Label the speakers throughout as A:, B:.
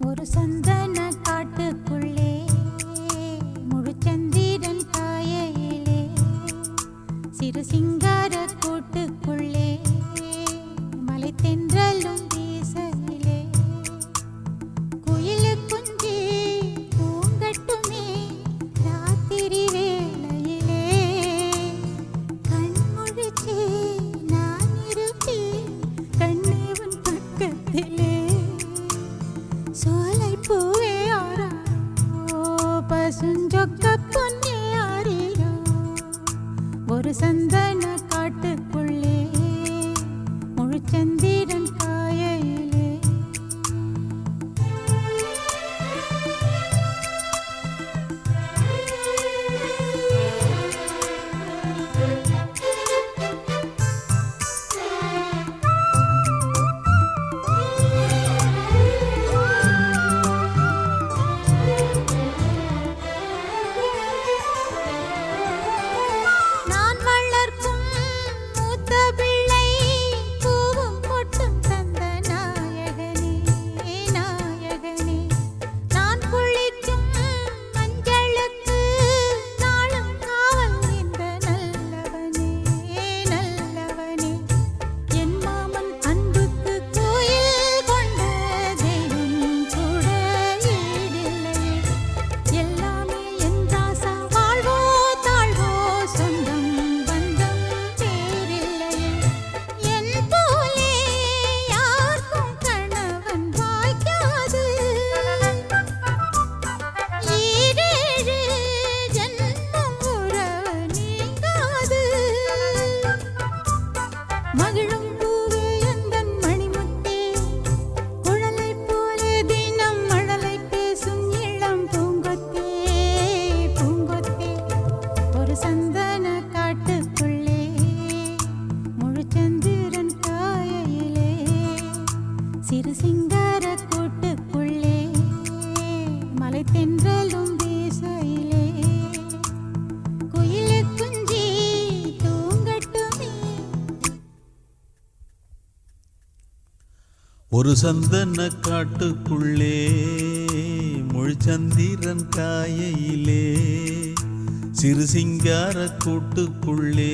A: ஒரு சந்தன காட்டுக்குள்ளே முழுச்சந்திரன் காயையிலே சிறு சிங்கார கூட்டுக்குள்ளே மலை தென்றலும் வீசையிலே குயிலு குஞ்சி பூங்கட்டுமே ராத்திரி வேளையிலே கண் முழிச்சே நான் இருப்பேன் கண்ணே உன் பக்கத்திலே சோலை பூவே ஆராரோ பசுஞ்சொக்க பொன்னே ஆரிரோ ஒரு சந்தன காட்டுக்குள்ளே முழுச்சந்திரன் காயையிலே நான் வளர்க்கும் மூத்த பிள்ளை பூவும் பொட்டும் தந்த நாயகனே நாயகனே நான் குளிக்கும் மஞ்சளுக்கு நாளும் காவல் நின்ற நல்லவனே நல்லவனே என் மாமன் அன்புக்கு கோயில் கொண்ட தெய்வம் கூட ஈடில்லையே எல்லாமே என் ராசா வாழ்வோ தாழ்வோ சொந்தம் பந்தம் பேரில்லையே என் போலே யாருக்கும் கணவன் வாய்க்காது ஈரேழு ஜன்மம் உறவு நீங்காது மகிழும் பூவே எந்தன் மணிமுத்தே குழலை போலே தினம் மழலை பேசும் இளம் பூங்கொத்தே பூங்கொத்தே ஒரு சந்தன காட்டுக்குள்ளே முழுச்சந்திரன் காயையிலே சிறு சிங்கார கூட்டுக்குள்ளே மலை தென்றலும் வீசையிலே குயிலு குஞ்சி தூங்கட்டுமே
B: ஒரு சந்தன காட்டுக்குள்ளே முழுச்சந்திரன் காயையிலே சிறு சிங்கார கூட்டுக்குள்ளே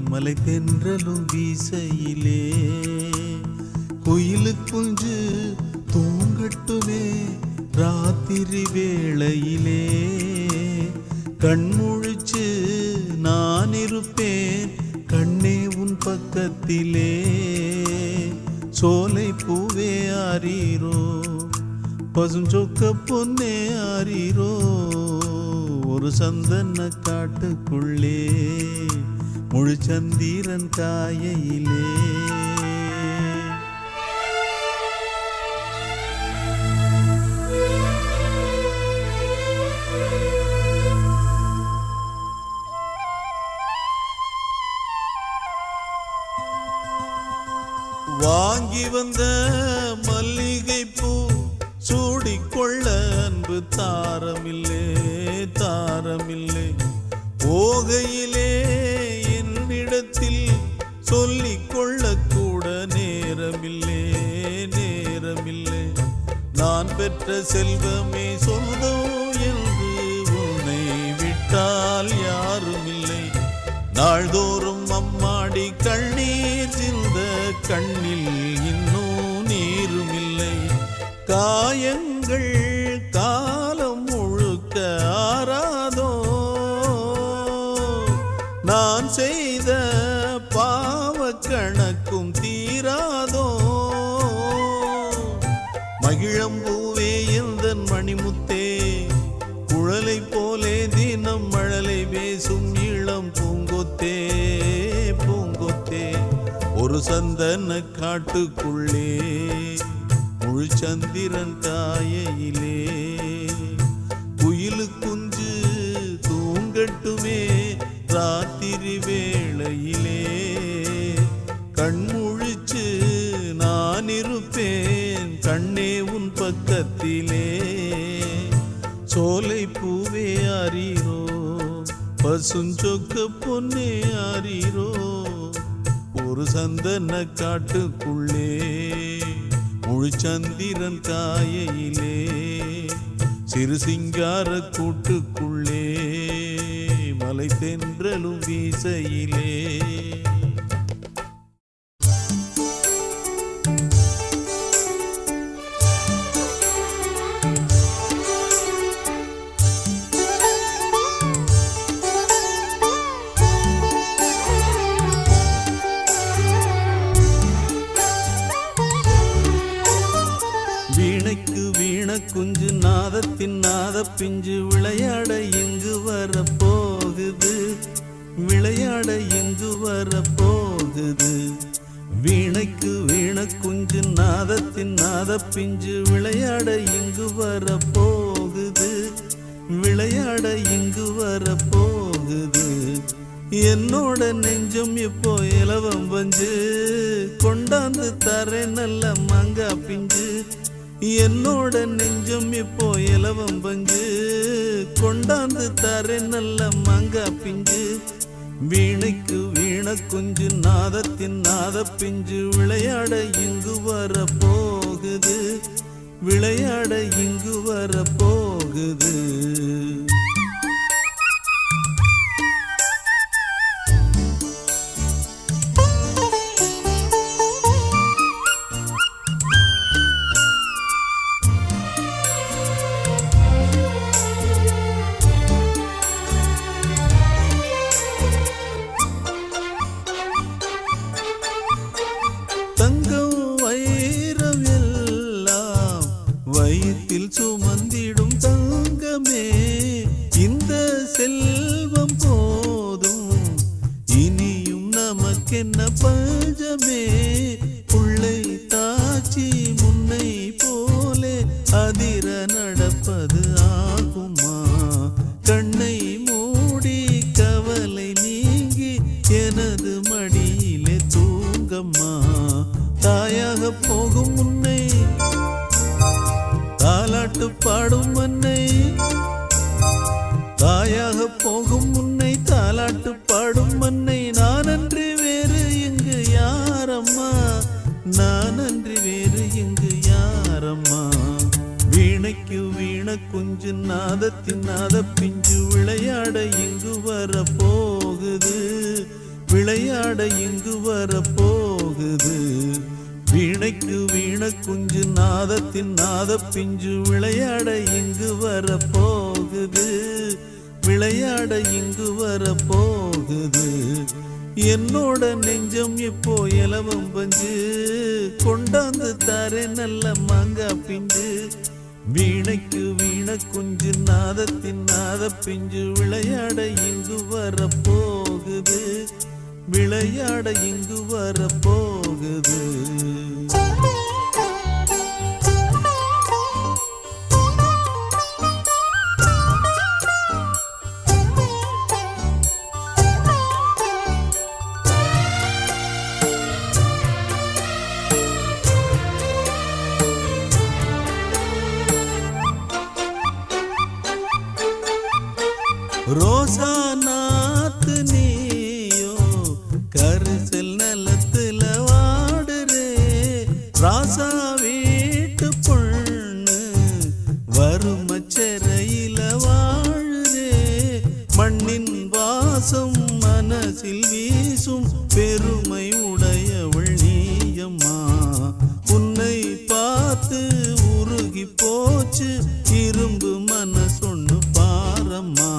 B: மலை தென்றலும் வீசையிலே குயிலு குஞ்சு தூங்கட்டுமே ராத்திரி வேளையிலே கண்முழிச்சு நான் இருப்பேன் கண்ணே உன் பக்கத்திலே சோலை பூவே ஆரீரோ பசுஞ்சொக்க பொன்னே ஆரீரோ ஒரு சந்தன காட்டுக்குள்ளே முழுச்சந்திரன் காயையிலே வாங்கி வந்த மல்லிகை பூ சூடிக்கொள்ள அன்பு தாரமில்லே தாரமில்லை போகையிலே என்னிடத்தில் சொல்லிக்கொள்ள கூட நேரமில்லை நேரமில்லை நான் பெற்ற செல்வமே சொந்தம் என்று உன்னை விட்டால் யாருமில்லை நாள்தோறும் அம்மாடி கண்ணீர் சிந்த கண்ணில் இன்னும் நீருமில்லை காயங்கள் காலம் முழுக்க ஆறாதோ நான் செய்த பாவ கணக்கும் தீராதோ மகிழம்பூவே எந்தன் மணிமுத்தே குழலை போலே தினம் மழலை பேசும் இளம் பூங்கொத்தே பூங்கொத்தே ஒரு சந்தன காட்டுக்குள்ளே முழுச்சந்திரன் காயையிலே குயிலு குஞ்சு தூங்கட்டுமே ராத்திரி வேளையிலே கண்முழிச்சு நான் இருப்பேன் கண்ணே உன் பக்கத்திலே சோலை பூவே ஆரீரோ பசுஞ்சொக்க பொன்னே ஆரீரோ ஒரு சந்தன காட்டுக்குள்ளே முழுச்சந்திரன் காயையிலே சிறு சிங்கார கூட்டுக்குள்ளே மலை தென்றலும் வீசையிலே வீணைக்கு வீண குஞ்சு நாதத்தின் நாத பிஞ்சு விளையாட எங்கு வரப்போகுது விளையாட எங்கு வரப்போகுது வீணைக்கு வீண குஞ்சு நாதத்தின் நாத பிஞ்சு விளையாட எங்கு வரப்போகுது விளையாட எங்கு வரப்போகுது என்னோட நெஞ்சம் இப்போ இலவம் பஞ்சு கொண்டாந்து தர நல்ல மாங்கா பிஞ்சு என்னோட நெஞ்சம் இப்போ இலவம் பஞ்சு கொண்டாந்து தர நல்ல மாங்கா பிஞ்சு வீணைக்கு வீண குஞ்சு நாதத்தின் நாத பிஞ்சு விளையாட இங்கு வரப்போகுது விளையாட இங்கு வரப்போகுது தங்கம் வைரம் எல்லாம் வயிற்றில் சுமந்திடும் தங்கமே இந்த செல்வம் போதும் இனியும் நமக்கென்ன பஞ்சமே புள்ளை தாச்சி முன்னை போலே அதிர நடப்பது ஆகுமா கண்ணை மூடி கவலை நீங்கி எனது மடியிலே தூங்கம்மா தாயாக போகும் முன்னை தாலாட்டு பாடும் மன்னை தாயாக போகும் முன்னை தாலாட்டு பாடும் மன்னை நானன்றி வேறு இங்கு யாரம்மா நானன்றி வேறு இங்கு யாரம்மா வீணைக்கு வீண குஞ்சு நாதத்தின் நாத பிஞ்சு விளையாட இங்கு வரப்போகுது விளையாட இங்கு வரப்போகுது வீணைக்கு வீண குஞ்சு நாதத்தின் நாத பிஞ்சு விளையாட இங்கு வரப்போகுது விளையாட இங்கு வரப்போகுது என்னோட நெஞ்சம் இப்போ இலவம் பஞ்சு கொண்டாந்து தாரே நல்ல மாங்கா பிஞ்சு வீணைக்கு வீண குஞ்சு நாதத்தின் நாத பிஞ்சு விளையாட இங்கு வரப்போகுது விளையாட இங்கு வரப்போகுது ரோசா நாத்து நீயோ கரிசல் நிலத்துல வாடுறே ராசா வீட்டு பொண்ணு வறுமச்சரையில வாழுறே மண்ணின் வாசம் மனசில் வீசும் பெருமை உடையவள் நீயம்மா உன்னை பார்த்து உருகி போச்சு இரும்பு மனசொன்னு பாரம்மா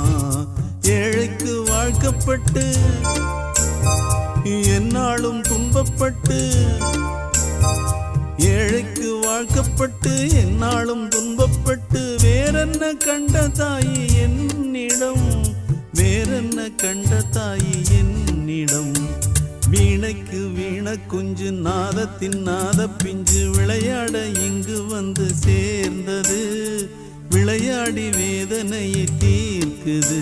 B: ஏழைக்கு வாழ்க்கப்பட்டு என்னாலும் துன்பப்பட்டு ஏழைக்கு வாழ்க்கப்பட்டு என்னாலும் துன்பப்பட்டு வேறென்ன கண்ட தாயி என்னிடம் வேறென்ன கண்ட தாயி என்னிடம் வீணைக்கு வீண குஞ்சு நாதத்தின் நாத பிஞ்சு விளையாட இங்கு வந்து சேர்ந்தது விளையாடி வேதனையை தீர்க்குது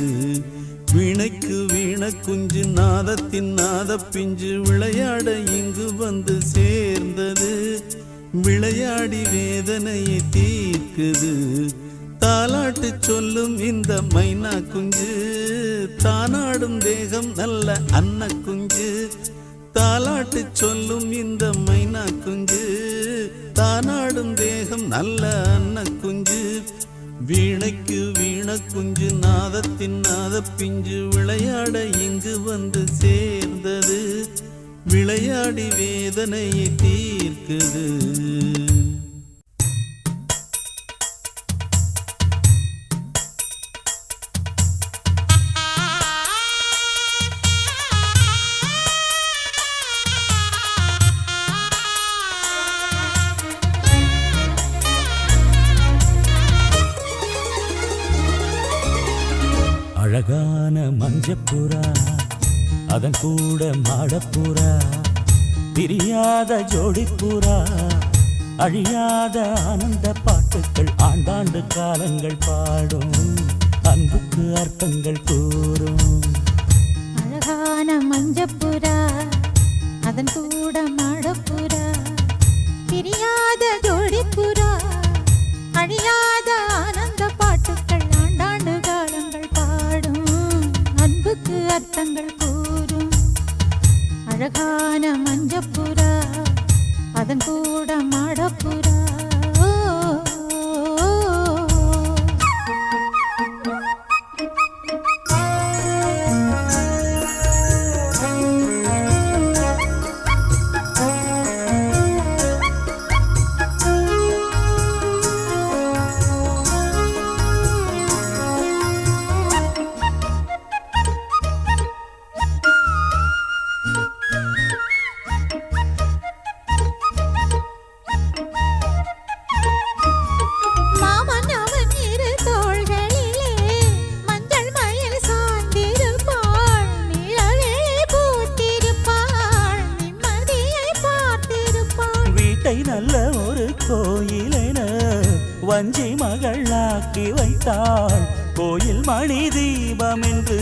B: வீணைக்கு வீண குஞ்சு நாதத்தின் நாத பிஞ்சு விளையாட இங்கு வந்து சேர்ந்தது விளையாடி வேதனையை தீர்க்குது தாலாட்டு சொல்லும் இந்த மைனா குஞ்சு தானாடும் தேகம் நல்ல அன்ன குஞ்சு தாலாட்டு சொல்லும் இந்த மைனா குஞ்சு தானாடும் தேகம் நல்ல அன்ன குஞ்சு வீணைக்கு வீண குஞ்சு நாதத்தின் நாத பிஞ்சு விளையாட இங்கு வந்து சேர்ந்தது விளையாடி வேதனையை தீர்க்குது.
C: அழகான மஞ்சப்புறா அதன் கூட மாடப்புறா பிரியாத ஜோடிப்புறா அழியாத ஆனந்த பாட்டுக்கள் ஆண்டாண்டு காலங்கள் பாடும் அன்புக்கு அர்த்தங்கள் கூறும்.
A: அழகான மஞ்சப்புறா அதன் கூட மாடப்புறா பிரியாத ஜோடிப்புறா அழியாத ஆனந்த பாட்டுக்கள் ஆண்டாண்டு காலங்கள் பாடும் அன்புக்கு அர்த்தங்கள் கூறும். அழகான மஞ்சப்புறா அதன் கூட மாடப்புறா
C: நல்ல ஒரு கோயிலென வஞ்சி மகளாக்கி வைத்தாள். கோயில் மணி தீபம் என்று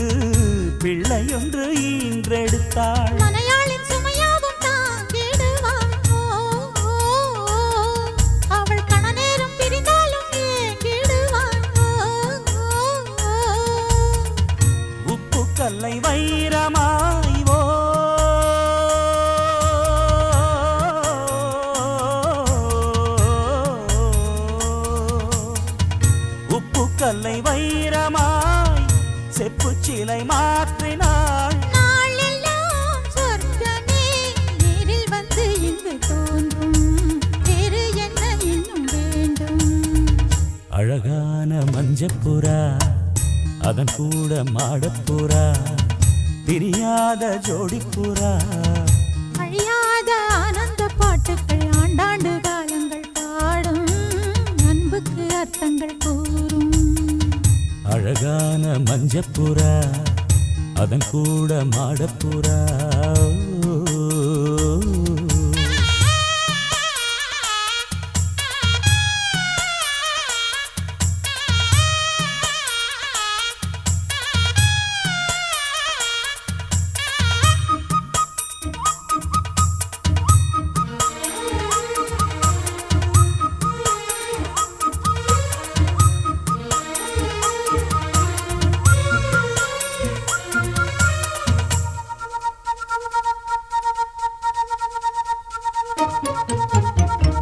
C: பிள்ளையொன்று ஈன்றெடுத்தாள்.
A: மலையாளின் சுமையாவும் தாங்கிடுவாள். அவள் கணநேரம் பிரிந்தாலும் ஏங்கிடுவாள்.
C: உப்பு கல்லை வைரமாய் கல்லை வைரமாய் செப்பு சிலை மாற்றினாள்.
A: நாளெல்லாம் சொர்க்கமே நேரில் வந்து இங்கு தோன்றும். வேறு என்ன இன்னும் வேண்டும்?
C: அழகான மஞ்சப்புறா அதன் கூட மாடப்புறா பிரியாத ஜோடிப்புறா
A: அழியாத ஆனந்த பாட்டுக்கள் ஆண்டாண்டு காலங்கள் பாடும் அன்புக்கு அர்த்தங்கள் கூறும்.
C: அழகான மஞ்சப்புறா அதன் கூட மாடப்புறா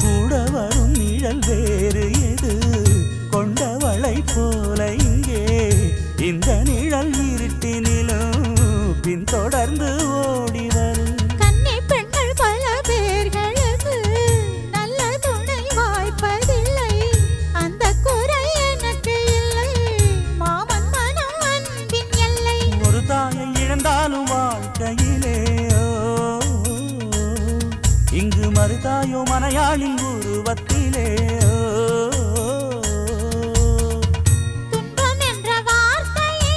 C: கூட வரும் நிழல் வேறு எது கொண்டவளை போல இங்கே இந்த நிழல் இருட்டினிலும் பின்தொடர்ந்து ஓடி வரும்.
A: கன்னி பெண்கள் பல பேர்களுக்கு நல்ல துணை வாய்ப்பதில்லை. அந்த குறை எனக்கு இல்லை. மாமன் மனம் அன்பின் எல்லை.
C: ஒரு தாயை இழந்தாலும் வாழ்க்கையிலே இங்கு மறுதாயோ மனையாளின் உருவத்திலே
A: துன்பம் என்ற வார்த்தையே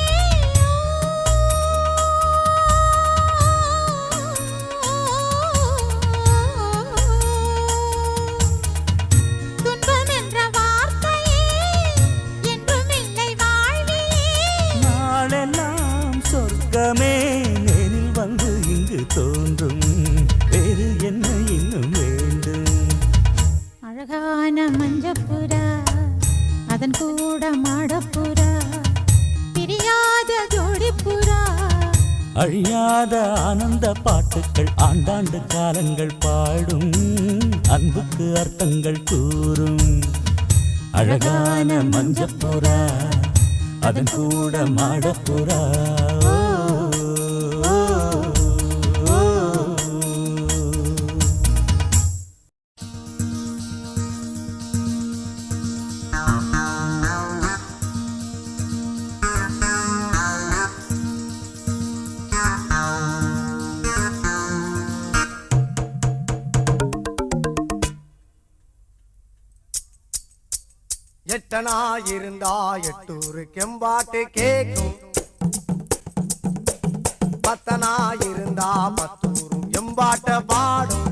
A: துன்பம் என்ற வார்த்தையே என்றும் இல்லை வாழ்விலே.
C: நாளெல்லாம் சொர்க்கமே நேரில் வந்து இங்கு தோன்றும். வேறு என்ன இன்னும் வேண்டும்?
A: அழகான மஞ்சப்புறா அதன் கூட மாடப்புறா பிரியாத ஜோடிப்புறா
C: அழியாத ஆனந்த பாட்டுக்கள் ஆண்டாண்டு காலங்கள் பாடும் அன்புக்கு அர்த்தங்கள் கூறும் அழகான மஞ்சப்புறா அதன் கூட மாடப்புறா
D: எட்டனா இருந்தா எட்டூரு கெம்பாட்டு கேக்கும் பத்தனா இருந்தா பத்தூரும் எம்பாட்ட பாடும்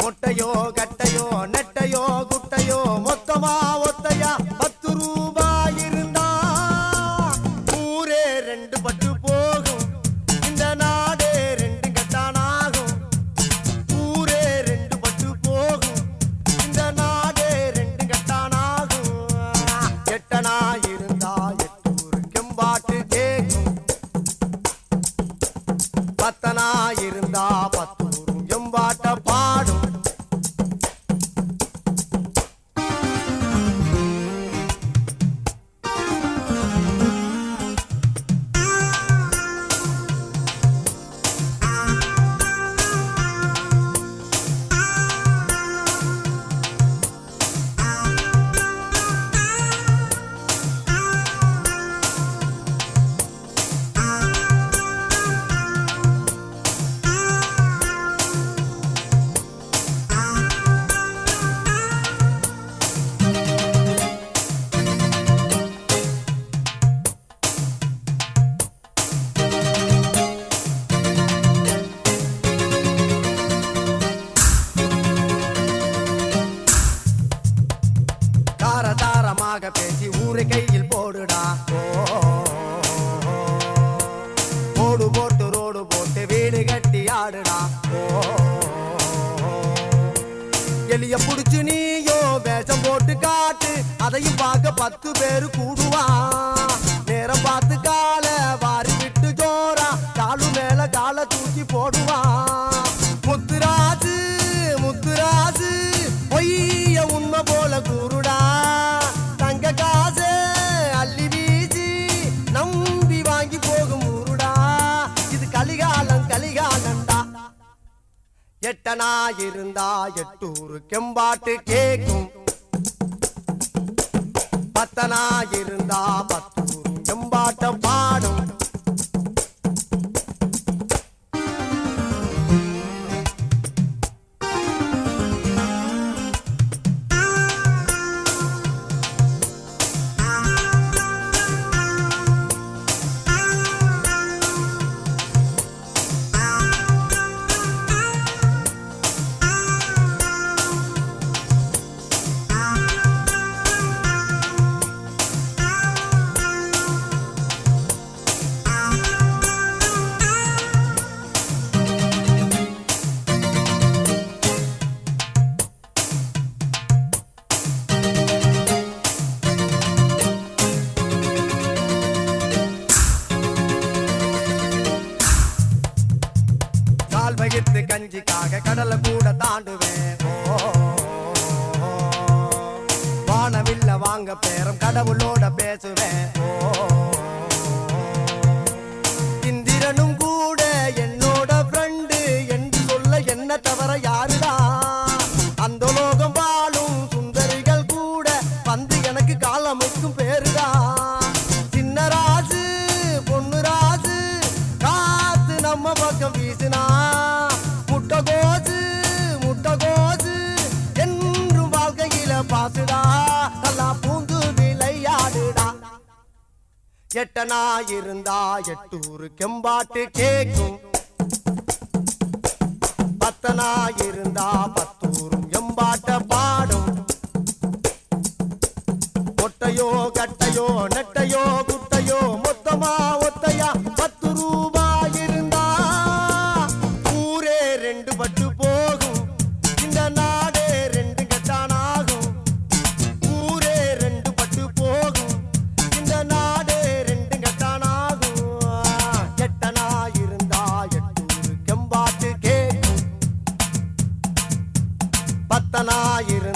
D: மொட்டையோ கட்டையோ நெட்டையோ குட்டையோ மொத்தமா ஒத்தையா 10 ரூபாய் இருந்தா ஊரே 2 பட்டு போகும் இந்த நாடே 2 கட்டானாகும் ஊரே 2 பட்டு போகும் இந்த நாடே 2 கட்டானாகும் எட்டனா இருந்தா எட்டூரு கெம்பாட்டு கேக்கும் பத்தனா இருந்தா பத்தூரும் எம்பாட்ட பாடும் தாரமாக பேசி ஊரை கையில் போடுடா ஓடு போட்டு ரோடு போட்டு வீடு கட்டி ஆடுடா எலிய புடிச்சு நீயோ வேஷம் போட்டு காட்டு அதையும் பார்க்க 10 பேரு கூடுவா நேரம் பார்த்து கால வாரி விட்டு ஜோரா காலு மேல கால தூக்கி போடுவா முத்துராசு முத்துராசு பொய்ய உண்மை போல கூறுடா தங்க காசு அள்ளி வீசி நம்பி வாங்கி போகும் ஊருடா இது கலிகாலம் கலிகாலண்டா எட்டனா இருந்தா எட்டூரு கெம்பாட்டு கேக்கும் பத்தனா இருந்தா பத்தூரு கெம்பாட்ட பாடும் கால் வகித்து கஞ்சிக்காக கடலை கூட தாண்டுவேன் வானவில்ல வாங்க பேரம் கடவுளோட பேசுவேன் இந்திரனும் கூட என்னோட ஃப்ரெண்டு என்று சொல்ல என்ன தவிர யாருடா அந்த லோகம் வாழும் சுந்தரிகள் கூட வந்து எனக்கு காலமைக்கும் பேருடா சின்ன ராசு பொண்ணு ராசு காத்து நம்ம பக்கம் வீசினா முட்டகோசு என்றும் வாழ்க்கையில பாசுடா நல்லா பூந்து விளையாடுடா எட்டனா இருந்தா எட்டூரு கெம்பாட்டு கேக்கும் பத்தனா இருந்தா பத்தூரும் எம்பாட்ட பாடும் ஒட்டையோ கட்டையோ நெட்டையோ குட்டையோ மொத்தமா ஒத்தையா 10 ரூபாய் இருந்தா ஊரே 2 பட்டு போகும் இந்த நாடே 2 கட்டானாகும் ஊரே 2 பட்டு போகும் இந்த நாடே 2 கட்டானாகும் பக்தனாயிருந்து